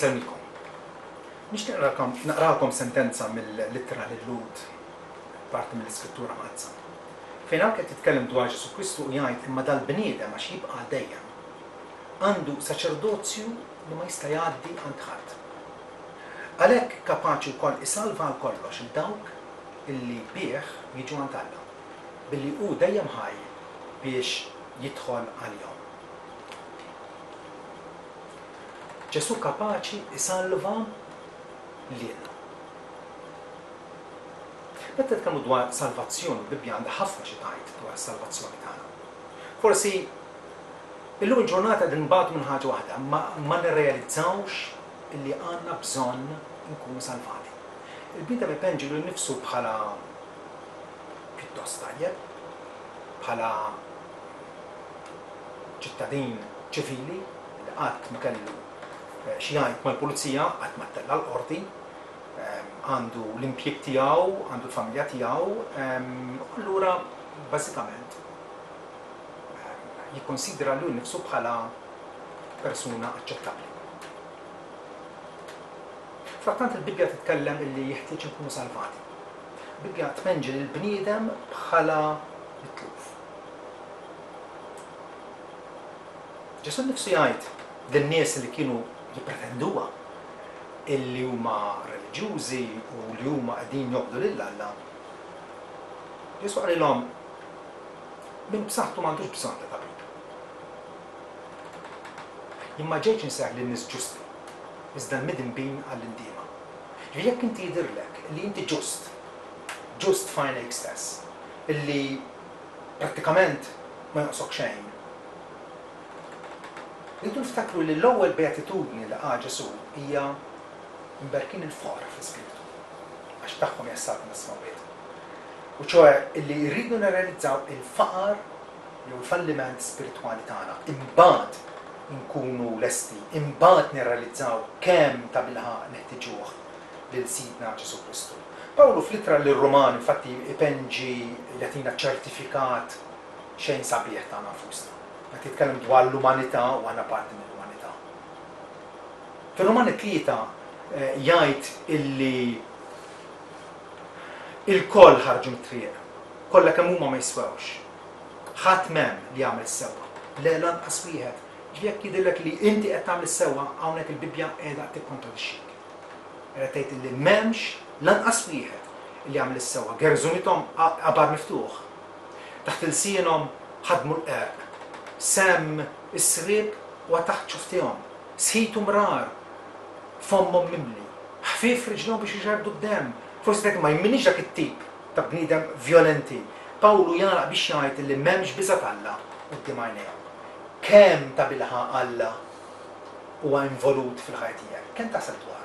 نسميكم. مش نقراكم سنتنسا من اللترة للود بارت من الاسكرتورة مالتها. فين هناك تتكلم دواء يسوع كريستو ويايت إما دال بنيدم مش يبقى دايم عنده ساچردوتسيو اللي ما يستيعدي عند خد. عليك كاباتشي وكل إسالفا الكلش الدوك اللي بيخ يجوا عند الله باللي هو دايم هاي بيش يدخل عليهم. جسو كاباتشي إسالفا لينا. متى تكلموا دواء سالفاتسيون بيبي عند حفظة شتايت دواء سالفاتسيون تاعنا. فرسي اللي من جورنات نبات من حاجة واحدة ما نرياليزاوش اللي أنا بزون نكون سالفاتي. البيتا بيبنجلو نفسه بحالا بيتوس طيب بحالا جتادين جفيلي لقات مكلو شيايت مال بوليسيا أتمثل الأرضي عنده الامبيك تياو عنده الفاميليا تياو allora basicamente يكونسيدرا lui نفسه بحالا persona accettabile. فكانت البيبيا تتكلم اللي يحتاج نكون سالفاتي. البيبيا تمنجل البنيدم بحالا يتلوف. جسد نفسه يايت للناس اللي كانوا يبرتندوها اللي هما ريليجيوزي واللي هما قاعدين يعبدوا لله لا. يسوع قال لهم من بصحته ما عندوش بصحته طبيعي. يما جايش نساعد للناس جوستي. إذا مدن بين على النديمة. ياك أنت يدير لك اللي أنت جوست فاين إكستاس اللي براتيكامنت ما يقصك شيء. انتوا تفتكروا اللي الأول بياتيتودني اللي جسوا هي مباركين الفقر في سبيرتو عشان تاخذهم يسار من السماوات. وشو اللي يريدوا نرياليزاو الفقر اللي هو الفلمنت سبيريتوالي تاعنا إمباد نكونوا لستي إمباد نرياليزاو كم تبلها نحتاجوه للسيدنا جسو كريستو. باولو في لترة للرومان infatti بنجي يعطينا سيرتيفيكات شيء صبيح تاعنا نفوسنا. تتكلم دوار الومانيتا وانا بارت من الومانيتا. في الومانيتا يايت اللي الكل خرجوا من الطريق كل كموما ما يسواوش خاتمام اللي يعمل السوا لا لن أسويها جيك يدل لك اللي انت تعمل السوا عونك البيبيا قاعدة تكونترول الشيك رتيت اللي مامش لن أسويها اللي يعمل السوا جرزونيتهم أبار مفتوح تحت لسينهم خدموا الآب سام السريب وتحت شفتيهم سهيتوا مرار فمهم مملي خفيف رجلهم باش يجردوا قدام فرصتك ما يمنيش لك التيب طب بنيدم فيولنتي باولو يارا بشايت اللي ما مش بزت الله قدام عينيه كم تبلها الله هو انفولود في الحياتية كم تحصل دوار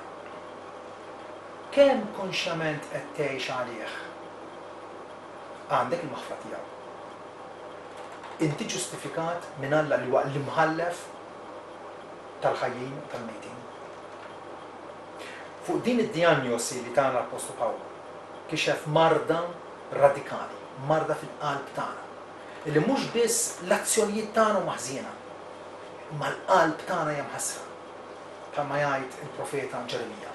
كم كونشامنت اتعيش عليه عندك المخفرطية انت جوستيفيكات من الله اللي هو المهلف تالحيين وتالميتين فوق دين الديانيوسي اللي تاعنا البوستو باولو كشف مرضى راديكالي مرضى في القلب تاعنا اللي مش بس الاكسيونيات تاعنا محزينة ما القلب تاعنا يا محسرة كما يعيد البروفيتا جرميا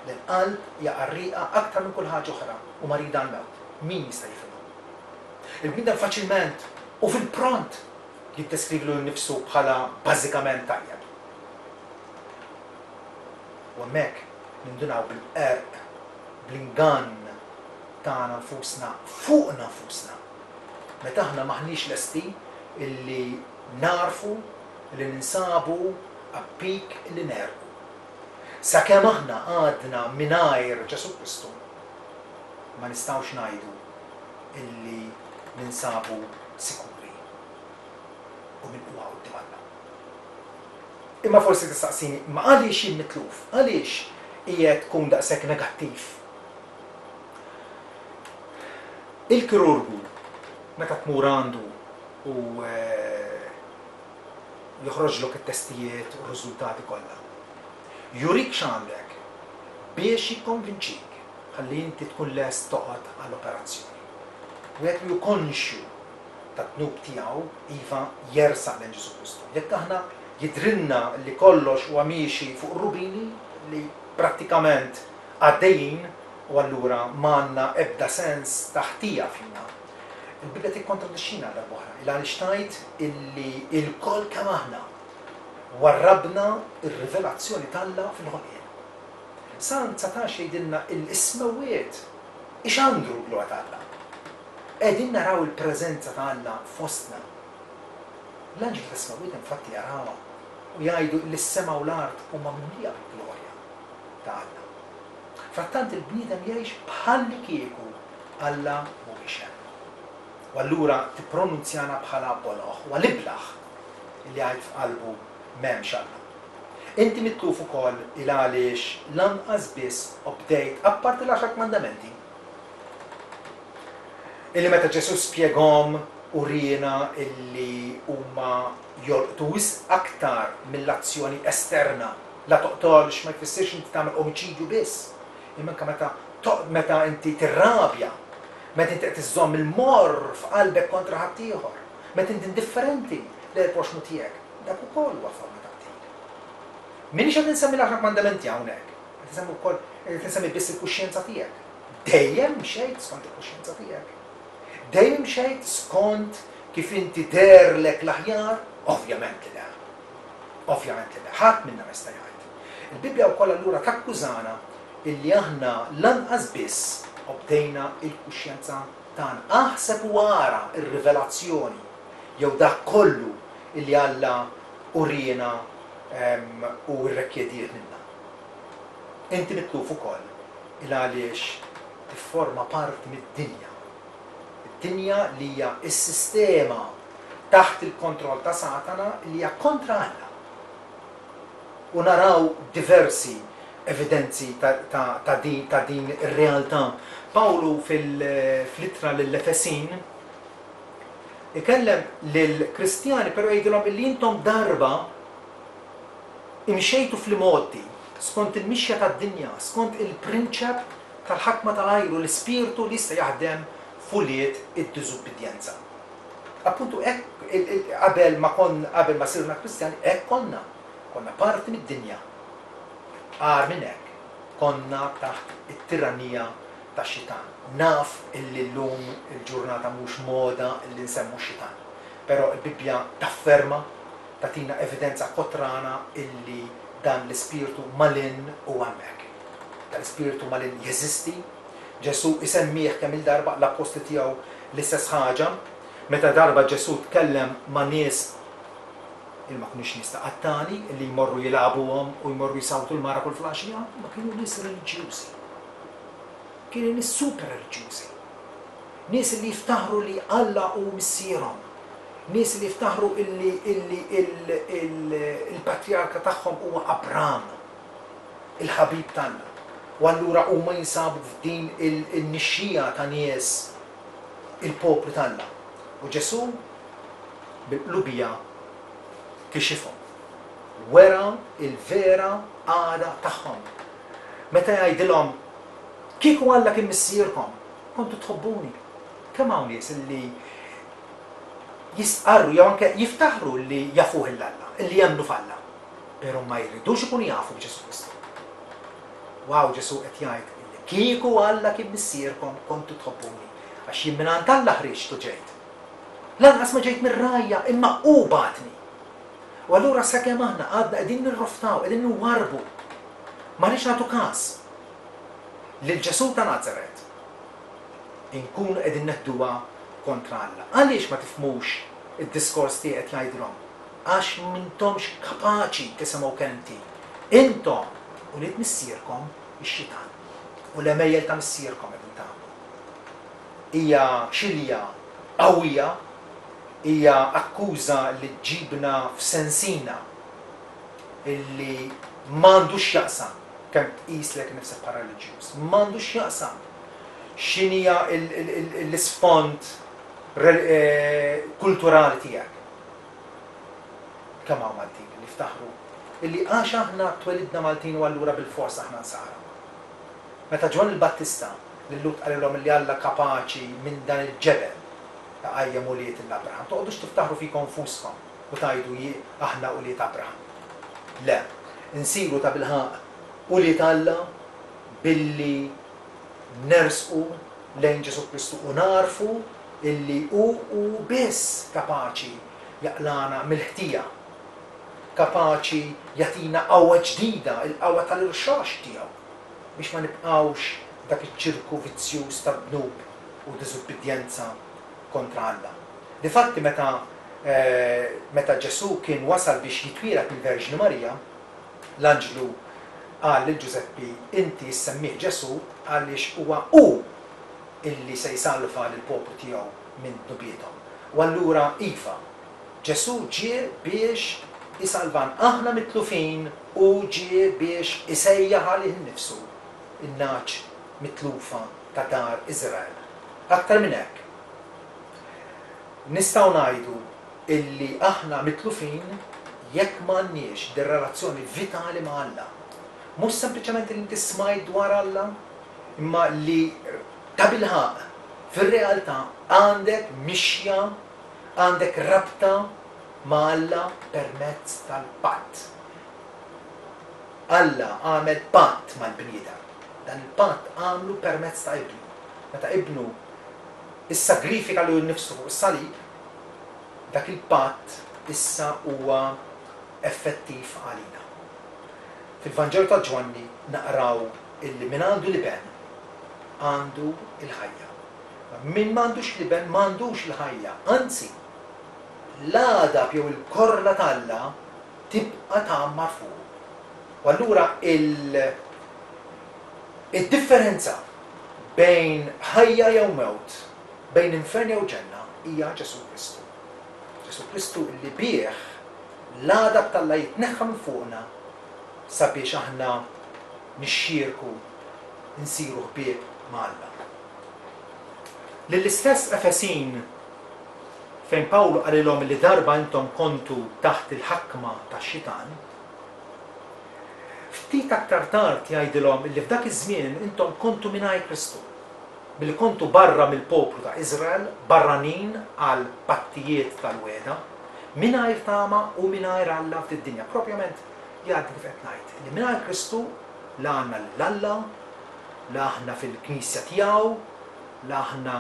للقلب يا الرئة أكثر من كل حاجة أخرى ومريض عن الموت مين يستيفنه البنيدم فاتشلمنت وفي البرونت يتسكريب له نفسه بحالا بازيكامنت طيب وماك نندنعوا بالقرق بالنقان تاعنا نفوسنا فوق نفوسنا متى احنا ماحنيش لستي اللي نعرفوا اللي ننسابوا أبيك اللي نعرفوا سكام احنا قادنا مناير جسو كريستو ما نستاوش نايدو اللي ننسابوا سكوري ومن قوة قدام الله إما فرصة تستقسيني ما قالي شيء متلوف قاليش إياه تكون دقسك نيجاتيف الكيرورجو متى تموراندو ويخرج لك التستيات والريزولتات كلها يوريك شعندك بيش يكونفنشيك خلي انت تكون لاس تقعد على الاوبراسيون ويكونشو تتنوب تياو ايفا يرسع لجسو كريستو يك احنا يدرنا اللي كلش وميشي فوق الروبيني اللي براتيكامنت għaddejjin u allura m'għandna ebda sens taħtija fina. Il-Bibja tikkontradixxina l-oħra, il-għaliex tgħid illi il-koll kemm aħna warrabna ir-rivelazzjoni tagħha fil-ħolqien. Sa 19 jgħidilna l-ismawiet ix-għandru l-għluha tagħha. Qegħdin naraw il-preżenza tagħha fostna. L-anġel tal-ismawiet infatti jarawha u jgħidu li s-sema u l-art huma mimlija bil-glorja tagħha. Frattant il-bniedem jgħix bħalli kieku Alla mhuwiex hemm. U allura tippronunzjana bħala boloħ u liblaħ li għajt f'qalbu m'hemmx Alla. Inti mitluf ukoll il għaliex lanqas biss update apparti l-10 mandamenti. Illi meta Ġesu spjegahom u riena illi huma jolqtu aktar mill-azzjoni esterna la toqtolx ma jfissirx inti tagħmel omiċidju biss. Imma meta inti tirrabja, meta inti qed iżżomm il-morr f'qalbek kontra ħadd ieħor, meta inti indifferenti l-proxmu tiegħek, dak ukoll huwa forma ta' qtil. Minix qed insemmi l-10 mandamenti hawnhekk, qed insemmi wkoll qed insemmi biss il-kuxjenza tiegħek. Dejjem mxejt skont il-kuxjenza tiegħek. Dejjem mxejt skont kif inti derlek l-aħjar, ovvjament li le. Ovvjament li le. Ħadd minnha ma jista' jgħid. Il-Bibja wkoll allura takkużana illi aħna lanqas biss obtejna il-kuxjenza tagħna. Aħseb wara ir-rivelazzjoni jew dak kollu illi Alla urina u rrekjediet minna. Inti mitluf ukoll il għaliex tifforma parti mid-dinja. Id-dinja li hija s-sistema taħt il-kontroll ta' Satana li hija kontra Alla. U naraw diversi evidenzi ta' din ir-realtà. Pawlu fil-ittra lill-Efesin ikellem lill-Kristjani però jgħidulhom illi intom darba imxejtu fl-modi skont il-mixja tad-dinja, skont il-prinċep tal-ħakma tal-ajru, l-ispirtu li jista' jaħdem fuliet id-diżubbidjenza. Appuntu hekk qabel ma sirna Kristjani hekk konna parti mid-dinja. Għar minn hekk konna taħt it-tirannija tax-xitan. Naf illi llum il-ġurnata mhux moda illi nsemmu x-xitan. Però l-Bibja tafferma tagħtina evidenza kotrana illi dan l-ispirtu malin u hemmhekk. Dan l-ispirtu malin jeżisti. Ġesu isemmih kemm il-darba l-apposti tiegħu l-istess ħaġa. Meta darba Ġesu tkellem ma' nies ma kunix nista' qattani li jmorru jilagħbuhom u jmorru jsawtu l-mara kull flaxija, ma kienu nies reliġjużi. Kienu nies super reliġjużi. Nies li jiftaħru li Alla hu missierhom. Nies li jiftaħru illi il-patriarka tagħhom huwa Abraham, il-ħabib tagħna. U allura huma jinsabu f'din il-nixxija ta' nies il-poplu tagħna. U Ġesu bil-qlubija kixifhom. Wera il-vera għada tagħhom. Meta jgħidilhom kieku Alla kien missierkom, kontu tħobbuni. Kemm hawn nies illi jistqarru jew anke jiftaħru li jafuh il-Alla, illi jemnu f'Alla. Però ma jridux ikunu jafu b'Ġesu Kristu. Wow, Ġesu qed jgħid illi kieku Alla kien missierkom, kontu tħobbuni. Għax jien minn Alla ħriġtu ġejt. Lanqas ma ġejt mir-rajja imma hu batni. U allura sakemm aħna għadna qegħdin nirroftaw, qegħdin nwarbu. Ma rridx nagħtu każ lil Ġesu ta' Nazaret. Inkunu qegħdin neħduha kontra Alla. Għaliex ma tifhmux id-diskors tiegħek qed jgħidulhom? Għax m'intomx kapaċi tisimgħu kenti. Intom u li tmissierkom ix-xitan. U l-emejjel ta' missierkom qegħdin tagħmlu. Hija xilja qawwija, hija akkuża li ġibna f'sensina illi m'għandux jaqsam kemm tqislek nifsek bħala reliġjuż. M'għandux jaqsam x'inhija l-isfond kulturali tiegħek. Kemm hawn Maltin li jiftaħru illi għax aħna twelidna Maltin u allura bil-fors aħna nsara. Meta Ġwan il-Battista li Lut qalilhom li Alla kapaċi minn dan il-ġebel ta' għajja muliet l-Abraham, toqgħodux tiftaħru fikom fuskom. u tajdu aħna uliet Abraham. Le, insiru ta' bilħaq uliet Alla billi nersqu lejn Ġesu Kristu u narfu illi u biss kapaċi jaqlana mill-ħtija, kapaċi jatina qawwa ġdida, il-qawwa tal-irxax tiegħu biex ma nibqgħux dak iċ-ċirku vizzjuż ta' bnub u diżubbidjenza kontra Alla. Difatti meta Ġesu kien wasal biex jitwieled mill-Verġni Marija, l-Anġlu qal lil Ġuseppi inti ssemmih Ġesu għaliex huwa illi se jsalva lill-poplu tiegħu minn dubietom. U allura iva, Ġesu ġie biex isalvan aħna mitlufin u ġie biex isejjaħ għalih innifsu in-naċ mitlufa ta' dar Iżrael. Aktar minn hekk. Nistgħu ngħidu illi aħna mitlufin jekk m'għandniex din relazzjoni vitali ma' Alla. Mhux sempliċement li inti smajt dwar Alla, imma li ta' bilħaq fir-realtà għandek mixja, għandek rabta ma' Alla permezz tal-patt. Alla għamel patt mal-bniedem. Dan il-patt għamlu permezz ta' ibnu. Meta ibnu is-sagrifika li nnifsu fuq is-salib, dak il-patt issa huwa effettiv għalina. Fil-Vanġelu ta' Ġwanni naqraw illi min għandu liben għandu il-ħajja. Min m'għandux liben m'għandux il-ħajja. Anzi, l-għadab jew il-korla tal-Alla tibqa' tagħmmar fuq. U allura id-differenza bejn ħajja jew mewt, bejn infern jew ġenna hija Ġesu Kristu. Ġesu Kristu li bih l-għadab tal-Alla jitneħħa minn fuqna sabiex aħna nixxierku nsiru ħbieb ma' Alla. Lill-istess Efesin fejn Pawlu qalilhom li darba intom kontu taħt il-ħakma tax-xitan, ftit aktar tard jgħidilhom li f'dak iż-żmien intom kontu mingħajr Kristu. Billi kontu barra mill-poplu ta' Iżrael, barranin għal pattijiet tal-weda, mingħajr tama u mingħajr Alla fid-dinja. Propjament jgħaddi kif qed ngħid. Li mingħajr Kristu la għandna l-Alla, la aħna fil-Knisja tiegħu, la aħna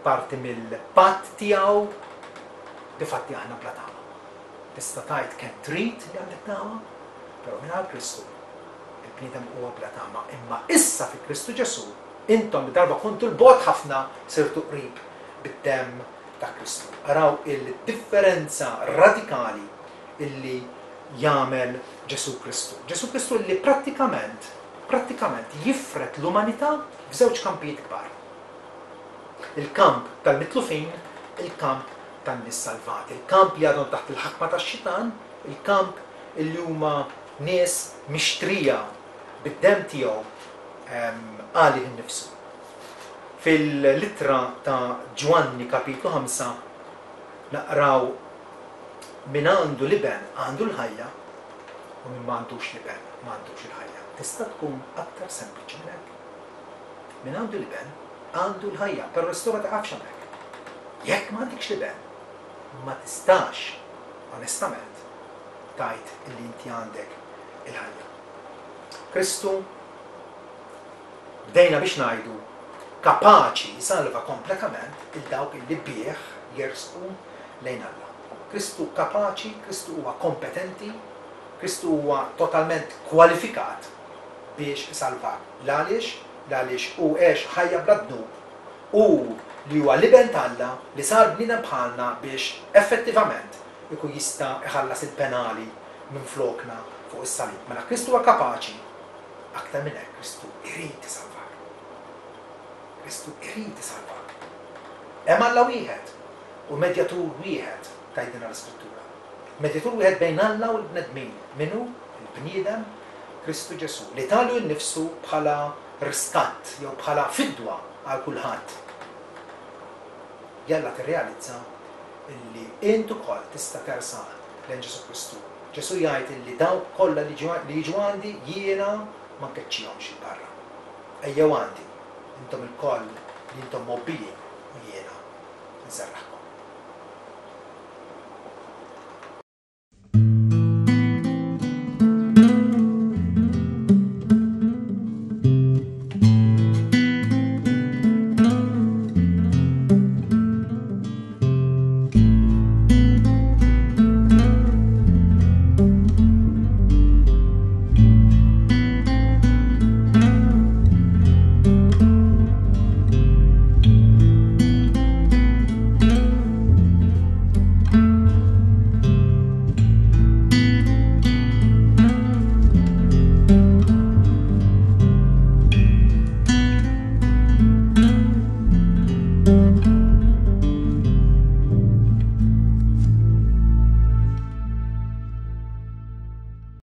parti mill-patt tiegħu, difatti aħna bla tama. Tista' tgħid kemm trid li għandek tama, però mingħajr Kristu il-bniedem huwa bla tama. Imma issa fi Kristu Ġesu intom darba kontu l-bogħod ħafna sirtu qrib bid-demm ta' Kristu. Araw il-differenza radikali illi jagħmel Ġesu Kristu. Ġesu Kristu li prattikament jifret l-umanità f'żewġ kampijiet kbar. Il-kamp tal-mitlufin, il-kamp tan-nies salvati. Il-kamp li għadhom taħt il-ħakma tax-xitan, il-kamp illi huma nies mixtrija bid-demm tiegħu għalih innifsu. Fil-littra ta' Ġwanni kapitlu 5 naqraw min għandu liben għandu l-ħajja u min m'għandux liben m'għandux il-ħajja. Tista' tkun aktar sempliċi minn hekk. Min għandu liben għandu l-ħajja, però l-istorja taqafx hemmhekk. Jekk m'għandekx liben, ma tistax onestament tajt illi inti għandek il-ħajja. Kristu bdejna biex ngħidu kapaċi jisalva kompletament il-dawk illi bih jersqu lejn Alla. Kristu kapaċi, Kristu huwa kompetenti, Kristu huwa totalment kwalifikat biex isalvak. Għaliex hu għex ħajja bla dnub u li huwa liben Alla li sar bniedem bħalna biex effettivament ikun jista' iħallas il-penali minn flokna fuq is-salib. Mela Kristu huwa kapaċi, aktar minn hekk Kristu irid isalvak. Kristu irid isalvak. Hemm Alla wieħed u medjatur wieħed tgħidilna l-Iskrittura. Medjatur wieħed bejn Alla u l-bnedmin. Minhu? Il-bniedem Kristu Ġesu li talu nnifsu bħala riskatt jew bħala fidwa għal kulħadd. Jalla tirrealizza illi intu wkoll tista' tersaq lejn Ġesu Kristu. Ġesu jgħid illi dawk kollha li jiġu għandi jiena ma nkeċċihomx il-barra. Ejjew għandi intom il-koll li intom mobbijin u jiena nżarraħ.